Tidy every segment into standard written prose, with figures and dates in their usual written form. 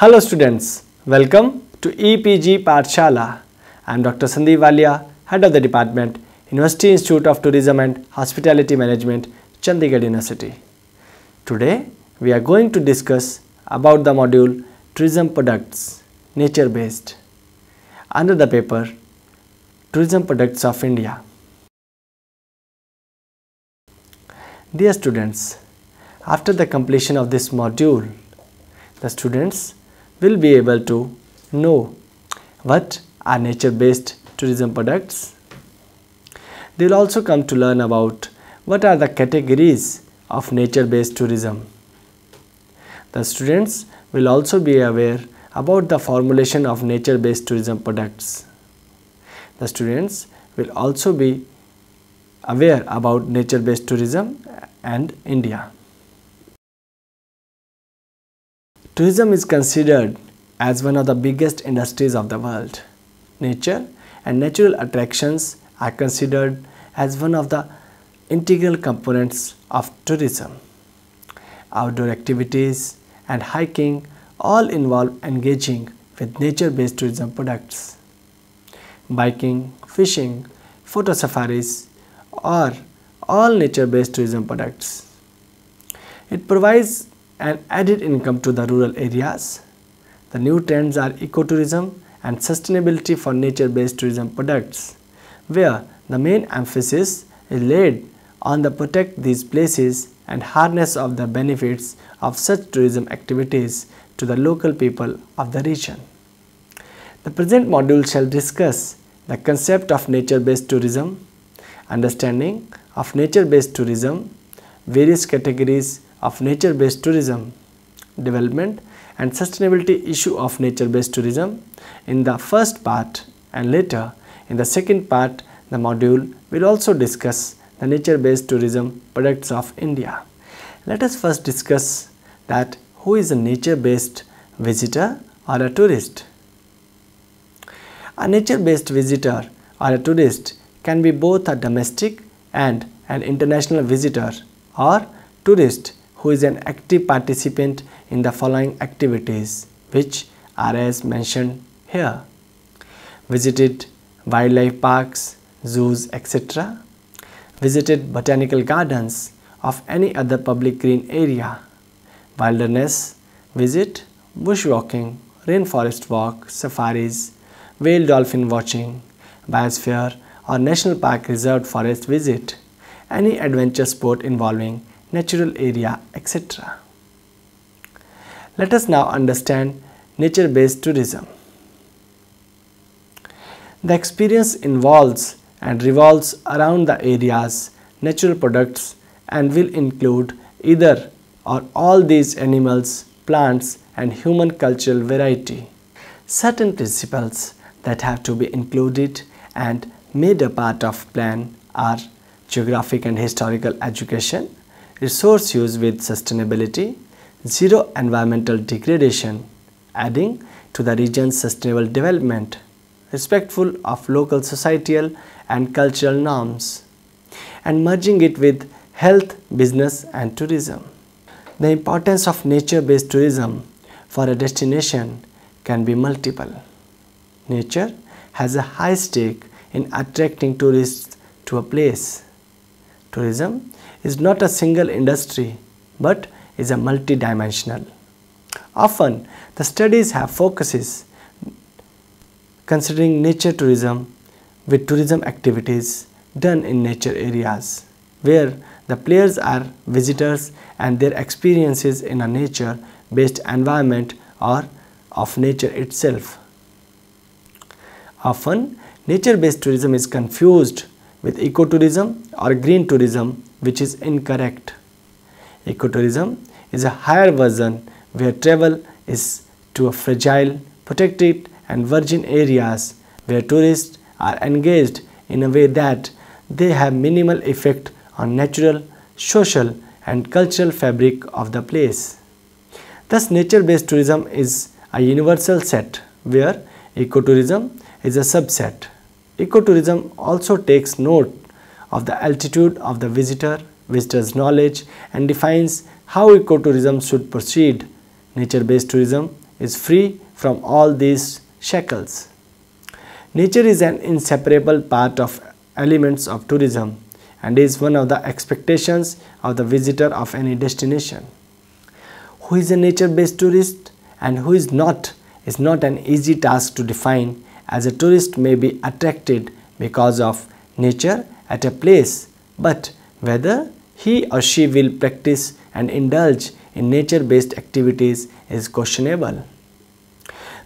Hello students, welcome to EPG Pathshala. I am Dr. Sandeep Walia, Head of the Department, University Institute of Tourism and Hospitality Management, Chandigarh University. Today we are going to discuss about the module Tourism Products, Nature Based, under the paper Tourism Products of India. Dear students, after the completion of this module, the students will be able to know what are nature-based tourism products. They will also come to learn about what are the categories of nature-based tourism. The students will also be aware about the formulation of nature-based tourism products. The students will also be aware about nature-based tourism and India. Tourism is considered as one of the biggest industries of the world. Nature and natural attractions are considered as one of the integral components of tourism. Outdoor activities and hiking all involve engaging with nature-based tourism products. Biking, fishing, photo safaris are all nature-based tourism products. It provides an added income to the rural areas. The new trends are ecotourism and sustainability for nature-based tourism products, where the main emphasis is laid on the protect these places and harness of the benefits of such tourism activities to the local people of the region. The present module shall discuss the concept of nature-based tourism, understanding of nature-based tourism, various categories of nature-based tourism, development and sustainability issue of nature-based tourism in the first part, and later in the second part the module will also discuss the nature-based tourism products of India. Let us first discuss that who is a nature-based visitor or a tourist. A nature-based visitor or a tourist can be both a domestic and an international visitor or tourist who is an active participant in the following activities, which are as mentioned here: visited wildlife parks, zoos, etc., visited botanical gardens of any other public green area, wilderness visit, bushwalking, rainforest walk, safaris, whale dolphin watching, biosphere or national park reserved forest visit, any adventure sport involving natural area, etc. Let us now understand nature-based tourism. The experience involves and revolves around the area's natural products and will include either or all these animals, plants and human cultural variety. Certain principles that have to be included and made a part of plan are geographic and historical education, resource use with sustainability, zero environmental degradation, adding to the region's sustainable development, respectful of local societal and cultural norms, and merging it with health, business and tourism. The importance of nature-based tourism for a destination can be multiple. Nature has a high stake in attracting tourists to a place. Tourism is not a single industry but is a multidimensional. Often the studies have focuses considering nature tourism with tourism activities done in nature areas, where the players are visitors and their experiences in a nature-based environment or of nature itself. Often nature-based tourism is confused with ecotourism or green tourism, which is incorrect. Ecotourism is a higher version where travel is to a fragile, protected and virgin areas where tourists are engaged in a way that they have minimal effect on natural, social and cultural fabric of the place. Thus, nature-based tourism is a universal set where ecotourism is a subset. Ecotourism also takes note of the altitude of the visitor's knowledge and defines how ecotourism should proceed. Nature-based tourism is free from all these shackles. Nature is an inseparable part of elements of tourism and is one of the expectations of the visitor of any destination. Who is a nature-based tourist and who is not an easy task to define, as a tourist may be attracted because of nature at a place, but whether he or she will practice and indulge in nature-based activities is questionable.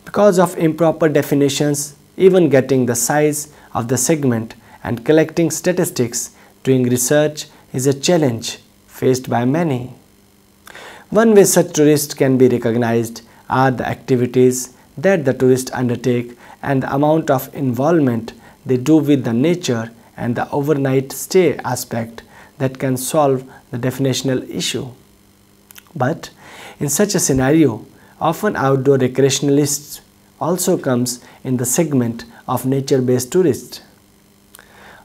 Because of improper definitions, even getting the size of the segment and collecting statistics, doing research is a challenge faced by many. One way such tourists can be recognized are the activities that the tourists undertake and the amount of involvement they do with the nature and the overnight stay aspect that can solve the definitional issue. But in such a scenario, often outdoor recreationalists also comes in the segment of nature-based tourists.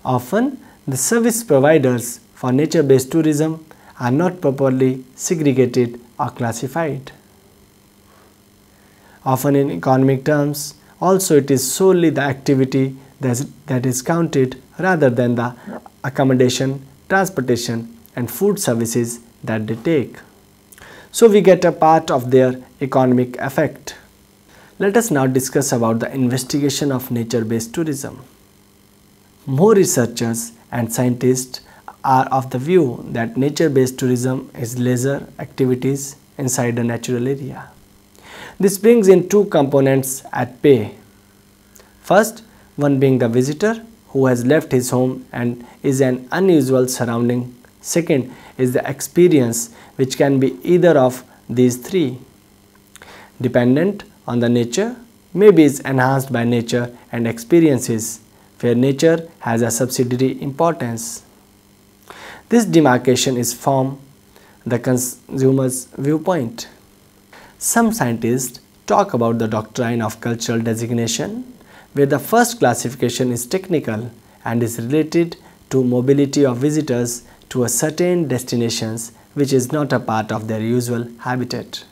Often, the service providers for nature-based tourism are not properly segregated or classified. Often in economic terms, also it is solely the activity that is counted rather than the accommodation, transportation and food services that they take. So we get a part of their economic effect. Let us now discuss about the investigation of nature-based tourism. More researchers and scientists are of the view that nature-based tourism is leisure activities inside a natural area. This brings in two components at play. First, one being the visitor who has left his home and is an unusual surrounding. Second is the experience, which can be either of these three. Dependent on the nature, maybe is enhanced by nature and experiences where nature has a subsidiary importance. This demarcation is from the consumer's viewpoint. Some scientists talk about the doctrine of cultural designation, where the first classification is technical and is related to mobility of visitors to a certain destinations which is not a part of their usual habitat.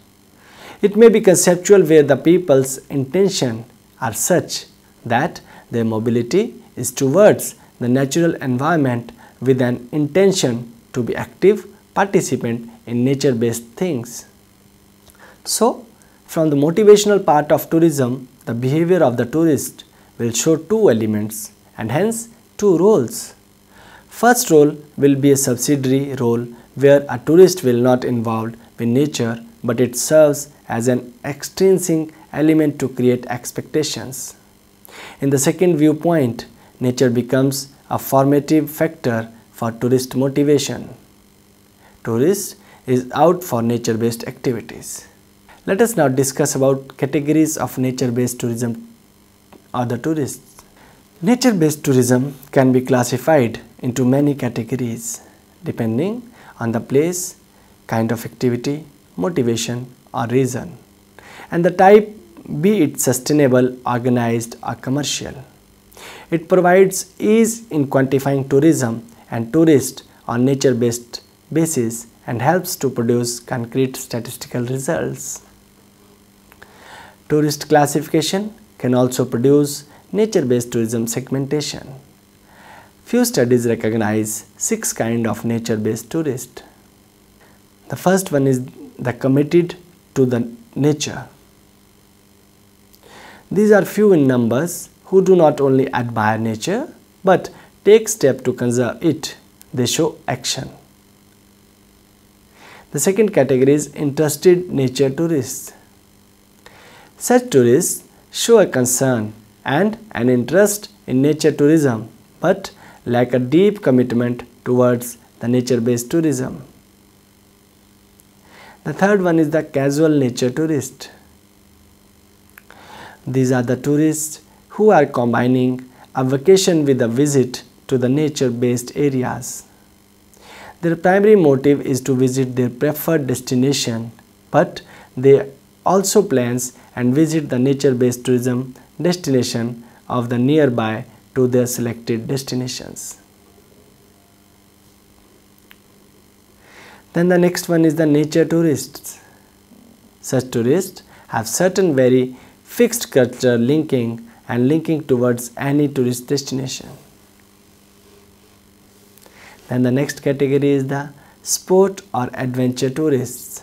It may be conceptual, where the people's intention are such that their mobility is towards the natural environment with an intention to be active participant in nature-based things. So, from the motivational part of tourism, the behavior of the tourist will show two elements and hence two roles. First role will be a subsidiary role, where a tourist will not involved with nature, but it serves as an extrinsic element to create expectations. In the second viewpoint, nature becomes a formative factor for tourist motivation. Tourist is out for nature-based activities. Let us now discuss about categories of nature-based tourism or the tourists. Nature-based tourism can be classified into many categories depending on the place, kind of activity, motivation or reason, and the type, be it sustainable, organized or commercial. It provides ease in quantifying tourism and tourists on nature-based basis and helps to produce concrete statistical results. Tourist classification can also produce nature-based tourism segmentation. Few studies recognize 6 kinds of nature-based tourists. The first one is the committed to the nature. These are few in numbers who do not only admire nature but take steps to conserve it. They show action. The second category is interested nature tourists. Such tourists show a concern and an interest in nature tourism but lack a deep commitment towards the nature-based tourism. The third one is the casual nature tourist. These are the tourists who are combining a vacation with a visit to the nature-based areas. Their primary motive is to visit their preferred destination, but they also plans and visit the nature-based tourism destination of the nearby to their selected destinations. Then the next one is the nature tourists. Such tourists have certain very fixed culture linking towards any tourist destination. Then the next category is the sport or adventure tourists.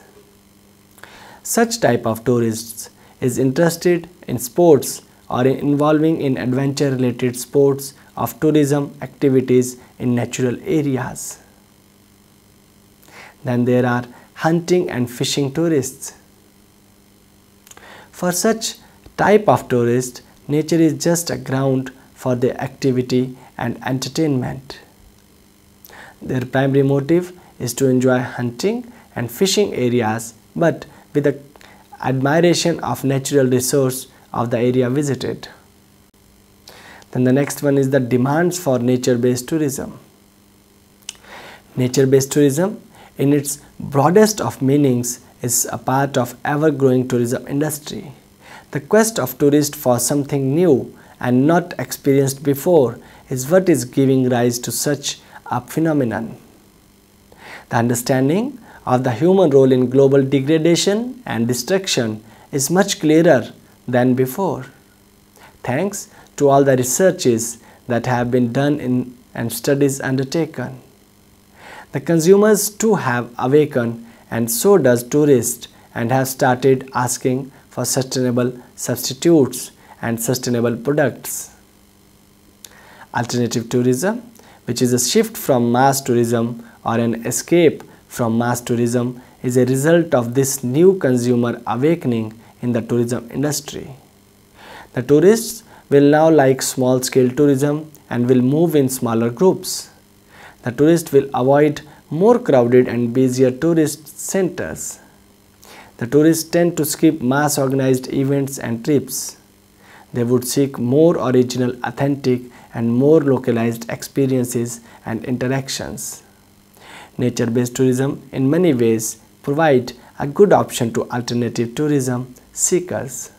Such type of tourists is interested in sports or involving in adventure related sports of tourism activities in natural areas. Then there are hunting and fishing tourists. For such type of tourist, nature is just a ground for their activity and entertainment. Their primary motive is to enjoy hunting and fishing areas, but with an admiration of natural resource of the area visited. Then the next one is the demands for nature-based tourism. Nature-based tourism, in its broadest of meanings, is a part of ever-growing tourism industry. The quest of tourists for something new and not experienced before is what is giving rise to such a phenomenon. The understanding of the human role in global degradation and destruction is much clearer than before, thanks to all the researches that have been done and studies undertaken. The consumers too have awakened, and so does tourists, and have started asking for sustainable substitutes and sustainable products. Alternative tourism, which is a shift from mass tourism or an escape from mass tourism, is a result of this new consumer awakening in the tourism industry. The tourists will now like small-scale tourism and will move in smaller groups. The tourist will avoid more crowded and busier tourist centers. The tourists tend to skip mass organized events and trips. They would seek more original, authentic and more localized experiences and interactions. Nature-based tourism in many ways provide a good option to alternative tourism seekers.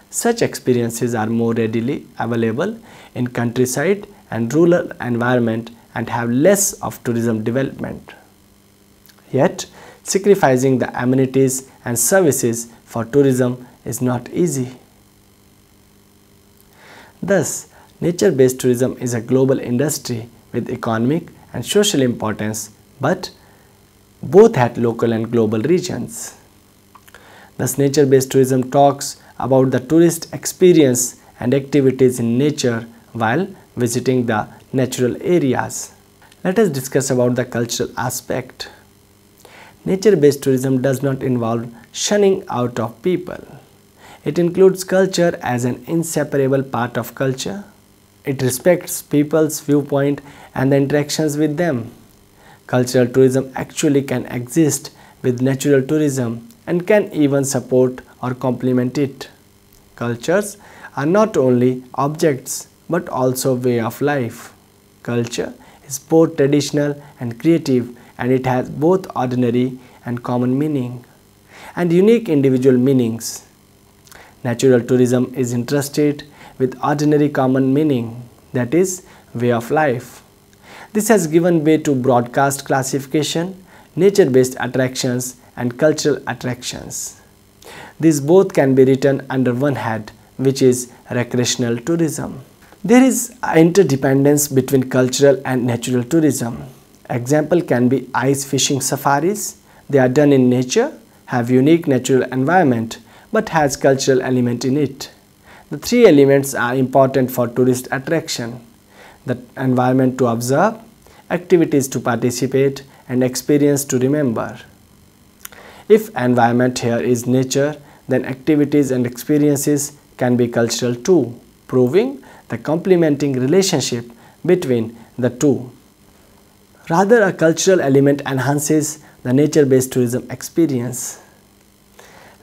Such experiences are more readily available in countryside and rural environment and have less of tourism development. Yet, sacrificing the amenities and services for tourism is not easy. Thus, nature-based tourism is a global industry with economic and social importance, but both at local and global regions. Thus, nature-based tourism talks about the tourist experience and activities in nature while visiting the natural areas. Let us discuss about the cultural aspect. Nature-based tourism does not involve shunning out of people. It includes culture as an inseparable part of culture. It respects people's viewpoint and the interactions with them. Cultural tourism actually can exist with natural tourism and can even support or complement it. Cultures are not only objects but also way of life. Culture is both traditional and creative, and it has both ordinary and common meaning and unique individual meanings. Natural tourism is interested with ordinary common meaning, that is, way of life. This has given way to broadcast classification, nature-based attractions and cultural attractions. These both can be written under one head, which is recreational tourism. There is interdependence between cultural and natural tourism. Example can be ice fishing safaris. They are done in nature, have unique natural environment, but has cultural element in it. The three elements are important for tourist attraction: the environment to observe, activities to participate, and experience to remember. If environment here is nature, then activities and experiences can be cultural too, proving the complementing relationship between the two. Rather, a cultural element enhances the nature-based tourism experience.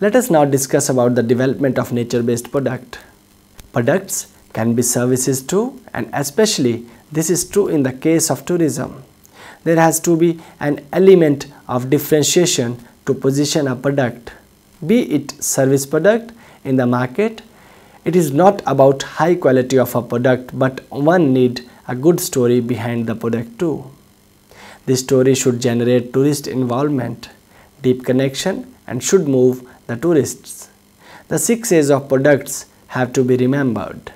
Let us now discuss about the development of nature-based product. Products can be services too, and especially this is true in the case of tourism. There has to be an element of differentiation to position a product. Be it service product in the market, it is not about high quality of a product, but one need a good story behind the product too. This story should generate tourist involvement, deep connection, and should move the tourists. The 6 A's of products have to be remembered.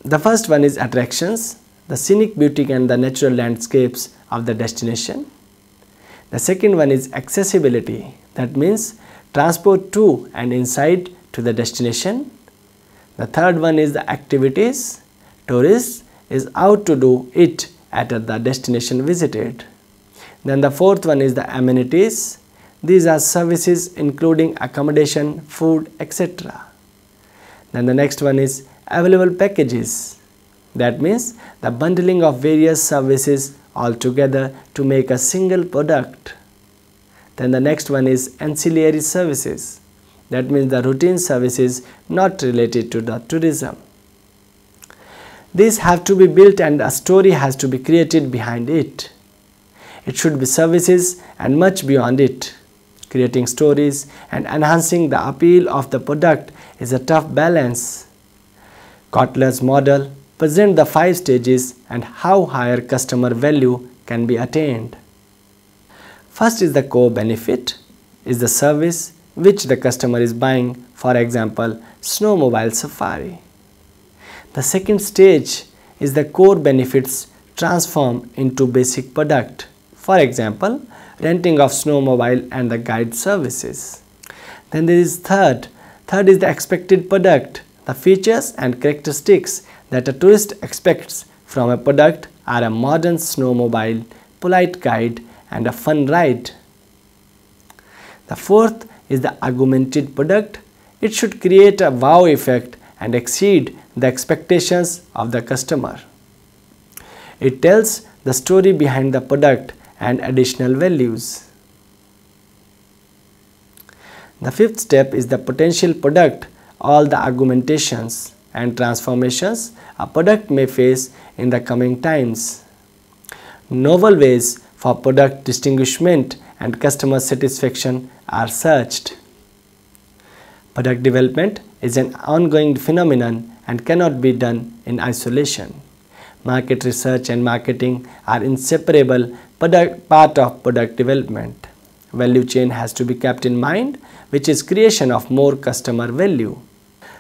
The first one is attractions, the scenic beauty and the natural landscapes of the destination. The second one is accessibility, that means transport to and inside to the destination. The third one is the activities, tourists is out to do it at the destination visited. Then the fourth one is the amenities, these are services including accommodation, food, etc. Then the next one is available packages, that means the bundling of various services all together to make a single product. Then the next one is ancillary services, that means the routine services not related to the tourism. These have to be built and a story has to be created behind it. It should be services and much beyond it. Creating stories and enhancing the appeal of the product is a tough balance. Kotler's model presents the 5 stages and how higher customer value can be attained. First is the core benefit, is the service which the customer is buying, for example, snowmobile safari. The second stage is the core benefits transformed into basic product, for example, renting of snowmobile and the guide services. Then there is third is the expected product. The features and characteristics that a tourist expects from a product are a modern snowmobile, polite guide and a fun ride. The fourth is the augmented product. It should create a wow effect and exceed the expectations of the customer. It tells the story behind the product and additional values. The fifth step is the potential product, all the augmentations and transformations a product may face in the coming times. Novel ways for product distinguishment and customer satisfaction are searched. Product development is an ongoing phenomenon and cannot be done in isolation. Market research and marketing are inseparable part of product development. Value chain has to be kept in mind, which is creation of more customer value.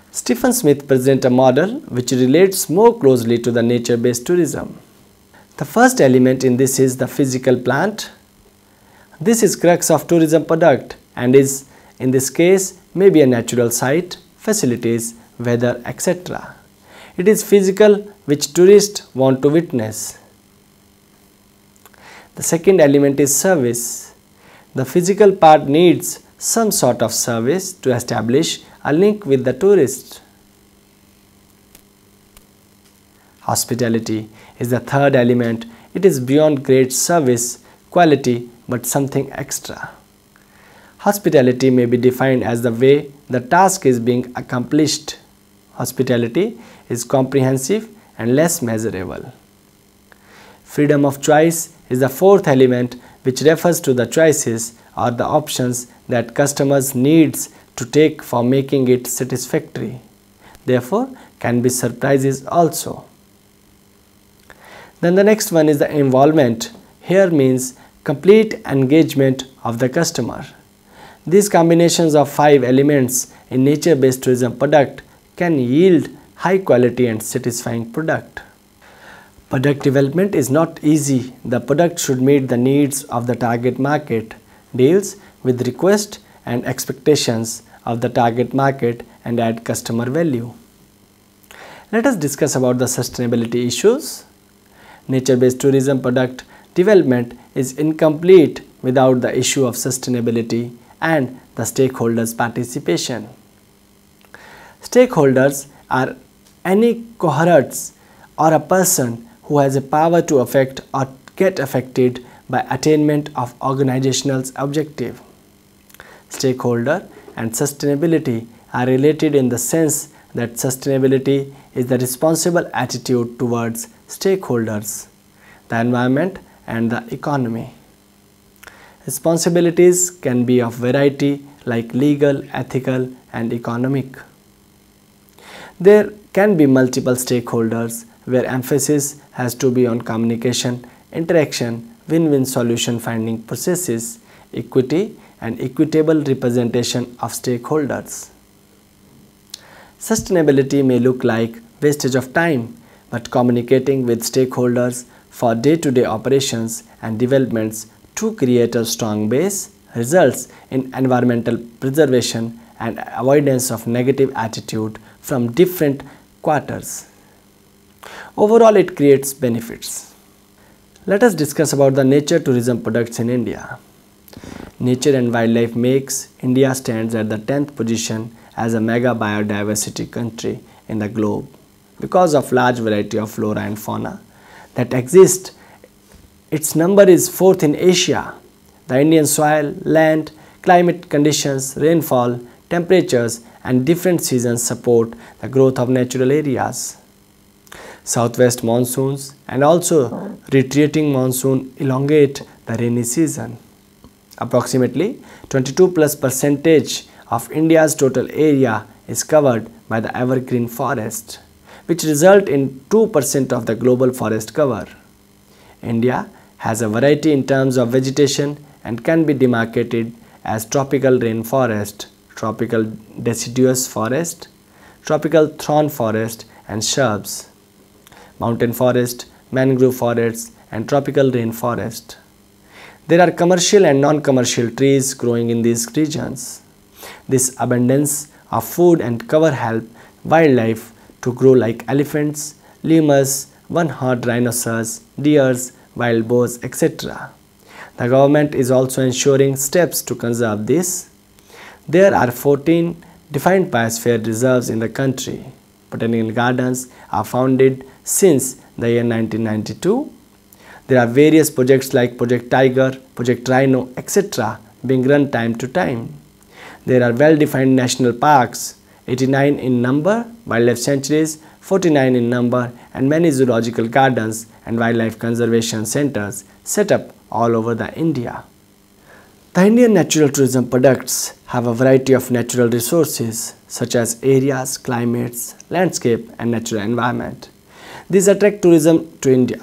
Stephen Smith presents a model which relates more closely to the nature-based tourism. The first element in this is the physical plant. This is crux of tourism product and is, in this case, maybe a natural site, facilities, weather, etc. It is physical which tourists want to witness. The second element is service. The physical part needs some sort of service to establish a link with the tourist. Hospitality is the third element. It is beyond great service, quality, but something extra. Hospitality may be defined as the way the task is being accomplished. Hospitality is comprehensive and less measurable. Freedom of choice is the fourth element, which refers to the choices or the options that customers needs to take for making it satisfactory. Therefore, can be surprises also. Then the next one is the involvement. Here means complete engagement of the customer. These combinations of 5 elements in nature-based tourism product can yield high quality and satisfying product. Product development is not easy. The product should meet the needs of the target market, deals with requests and expectations of the target market and add customer value. Let us discuss about the sustainability issues. Nature-based tourism product development is incomplete without the issue of sustainability and the stakeholders' participation. Stakeholders are any cohorts or a person who has a power to affect or get affected by attainment of organizational objective. Stakeholder and sustainability are related in the sense that sustainability is the responsible attitude towards stakeholders, the environment and the economy. Responsibilities can be of variety like legal, ethical and economic. There can be multiple stakeholders where emphasis has to be on communication, interaction, win-win solution finding processes, equity and equitable representation of stakeholders. Sustainability may look like wastage of time, but communicating with stakeholders for day-to-day operations and developments to create a strong base results in environmental preservation and avoidance of negative attitude from different quarters. Overall, it creates benefits. Let us discuss about the nature tourism products in India. Nature and wildlife makes India stands at the 10th position as a mega biodiversity country in the globe because of large variety of flora and fauna that exist. Its number is 4th in Asia. The Indian soil, land, climate conditions, rainfall, temperatures and different seasons support the growth of natural areas. Southwest monsoons and also retreating monsoon elongate the rainy season. Approximately 22% of India's total area is covered by the evergreen forest, which result in 2% of the global forest cover. India has a variety in terms of vegetation and can be demarcated as tropical rainforest, tropical deciduous forest, tropical thorn forest and shrubs, mountain forest, mangrove forests and tropical rainforest. There are commercial and non-commercial trees growing in these regions. This abundance of food and cover help wildlife to grow like elephants, lemurs, one-horned rhinoceros, deers, wild boars, etc. The government is also ensuring steps to conserve this. There are 14 defined biosphere reserves in the country. Botanical gardens are founded since the year 1992. There are various projects like Project Tiger, Project Rhino, etc. being run time to time. There are well-defined national parks, 89 in number, wildlife sanctuaries, 49 in number, and many zoological gardens and wildlife conservation centers set up all over the India. The Indian natural tourism products have a variety of natural resources such as areas, climates, landscape, and natural environment. These attract tourism to India.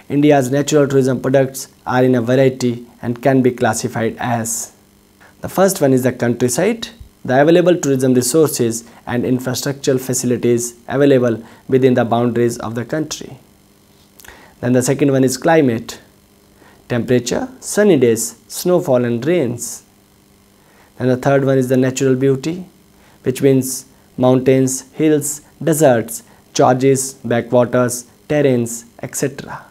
India's natural tourism products are in a variety and can be classified as: the first one is the countryside, the available tourism resources and infrastructural facilities available within the boundaries of the country. Then the second one is climate, temperature, sunny days, snowfall and rains. Then the third one is the natural beauty, which means mountains, hills, deserts, gorges, backwaters, terrains, etc.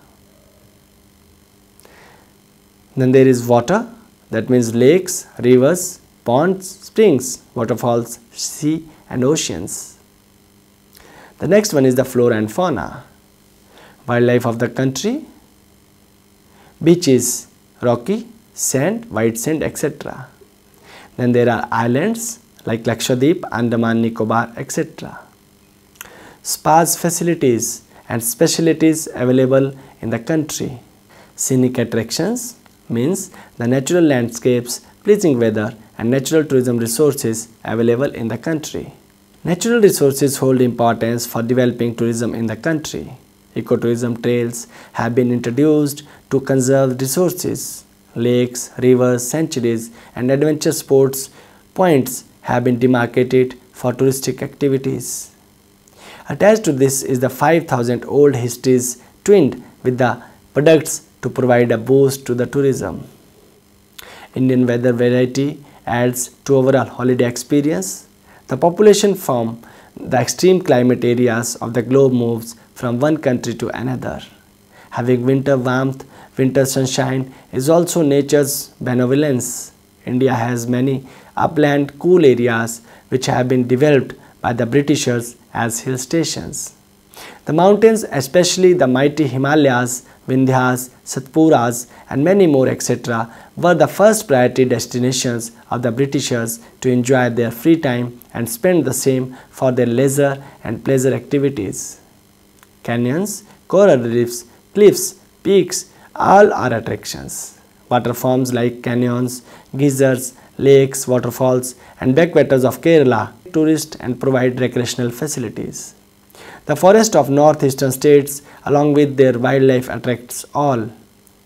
Then there is water, that means lakes, rivers, ponds, springs, waterfalls, sea and oceans. The next one is the flora and fauna, wildlife of the country, beaches, rocky, sand, white sand, etc. Then there are islands like Lakshadweep, Andaman, Nicobar, etc. Spas facilities and specialties available in the country. Scenic attractions means the natural landscapes, pleasing weather and natural tourism resources available in the country. Natural resources hold importance for developing tourism in the country. Ecotourism trails have been introduced to conserve resources. Lakes, rivers, sanctuaries and adventure sports points have been demarcated for touristic activities. Attached to this is the 5,000-old histories twinned with the products to provide a boost to the tourism. Indian weather variety adds to overall holiday experience. The population from the extreme climate areas of the globe moves from one country to another. Having winter warmth, winter sunshine is also nature's benevolence. India has many upland cool areas which have been developed by the Britishers as hill stations. The mountains, especially the mighty Himalayas, Vindhyas, Satpuras and many more etc. were the first priority destinations of the Britishers to enjoy their free time and spend the same for their leisure and pleasure activities. Canyons, coral reefs, cliffs, peaks, all are attractions. Waterforms like canyons, geysers, lakes, waterfalls and backwaters of Kerala tourist and provide recreational facilities. The forest of northeastern states along with their wildlife attracts all.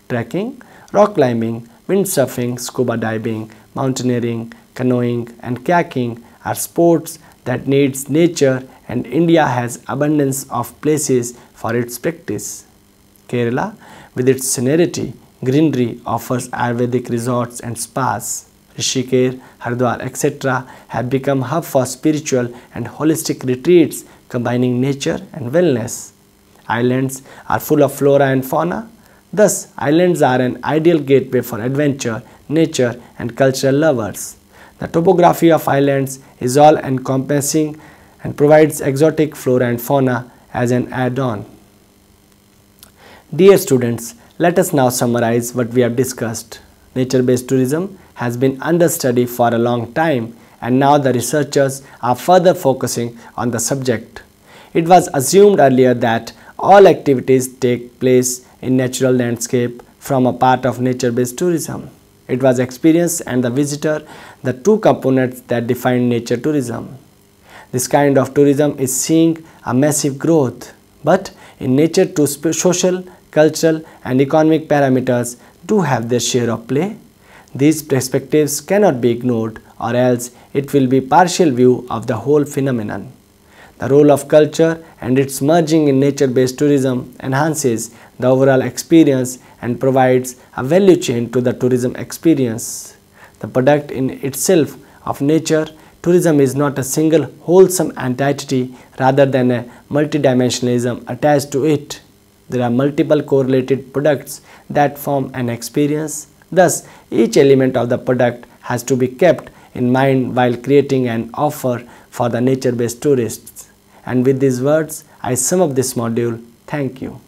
Trekking, rock climbing, windsurfing, scuba diving, mountaineering, canoeing and kayaking are sports that needs nature, and India has abundance of places for its practice. Kerala, with its scenery, greenery, offers Ayurvedic resorts and spas. Rishikesh, Haridwar, etc. have become hub for spiritual and holistic retreats combining nature and wellness. Islands are full of flora and fauna. Thus, islands are an ideal gateway for adventure, nature, and cultural lovers. The topography of islands is all-encompassing and provides exotic flora and fauna as an add-on. Dear students, let us now summarize what we have discussed. Nature-based tourism has been under study for a long time, and now the researchers are further focusing on the subject. It was assumed earlier that all activities take place in natural landscape from a part of nature-based tourism. It was experience and the visitor, the two components that define nature tourism. This kind of tourism is seeing a massive growth, but in nature too social, cultural and economic parameters do have their share of play. These perspectives cannot be ignored, or else it will be partial view of the whole phenomenon. The role of culture and its merging in nature-based tourism enhances the overall experience and provides a value chain to the tourism experience. The product in itself of nature tourism is not a single wholesome entity rather than a multidimensionalism attached to it. There are multiple correlated products that form an experience. Thus, each element of the product has to be kept in mind while creating an offer for the nature-based tourists. And with these words, I sum up this module. Thank you.